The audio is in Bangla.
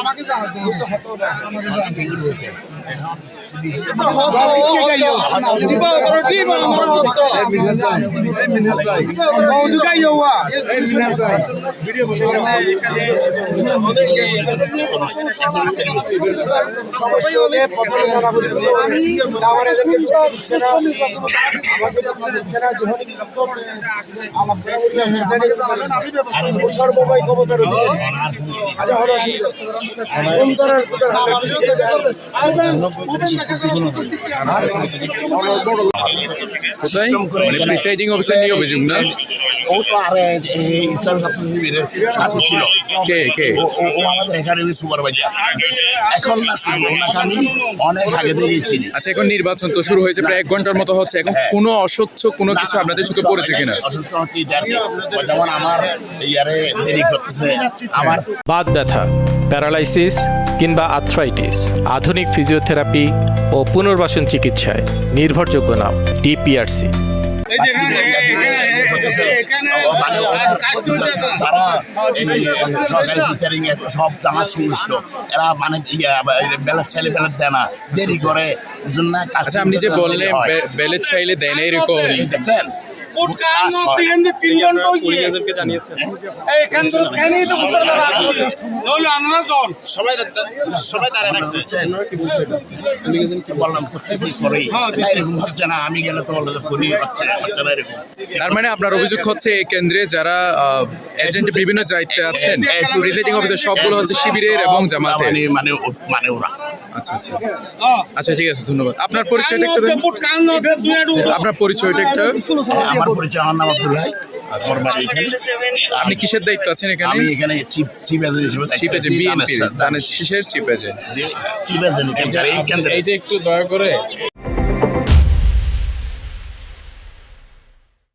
আমাকে জানাতো আমাকে জানাতো সর্বময় ক্ষমতার অধিকারী প্রিসাইডিং অফিসার নিয়ে অভিযোগ না ও তো আর ইসলাম ছাত্র শিবিরের শাসক ছিল কে কে ও আমাদের একাডেমি সুপারভাইজার এখন না ছিল ওনাকে আমি অনেক আগে থেকে চিনি। আচ্ছা এখন নির্বাচন তো শুরু হয়েছে প্রায় 1 ঘন্টার মতো হচ্ছে এখন কোনো অস্বচ্ছ কোনো কিছু আপনাদের চোখে পড়েছে কিনা? অসুস্থ হচ্ছে যেমন আমার ইয়ারে দেরি করতেছে আমার বাত ব্যথা, প্যারালাইসিস কিংবা আর্থ্রাইটিস, আধুনিক ফিজিওথেরাপি ও পুনর্বাসন চিকিৎসায় নির্ভরযোগ্য নাম ডিপিআরসি। তারা সরকারি বিচারিং সব জানার সংশ্লিষ্ট এরা মানে ব্যালেন্স চাইলে ব্যালেন্স দেয় না, দেরি করে। আচ্ছা আপনি যে বললেন ব্যালেট চাইলে দেয় না এরকম দেখছেন বললাম করতেছি করেই এরকম হচ্ছে না, আমি গেলে তো বললো করি হচ্ছে না এরকম। তার মানে আপনার অভিযোগ হচ্ছে এই কেন্দ্রে যারা এজেন্ট বিভিন্ন দায়িত্বে আছেন প্রিসাইডিং অফিসার সবগুলো হচ্ছে শিবিরের এবং জামাতের মানে ওরা। আচ্ছা আচ্ছা আচ্ছা ঠিক আছে ধন্যবাদ। আপনার পরিচয়টা একটু দেন। আপনার পরিচয়টা একটু। আমার পরিচয়, আমার নাম আব্দুল ভাই। আপনি কিসের দায়িত্ব আছেন এখানে? আমি এখানে চিফ এজেন্ট হিসেবে চিফ এজেন্ট বিএনপি ধানের শীষের চিফ এজেন্ট। চিফ এজেন্ট এই কেন্দ্রে এইটা একটু দয়া করে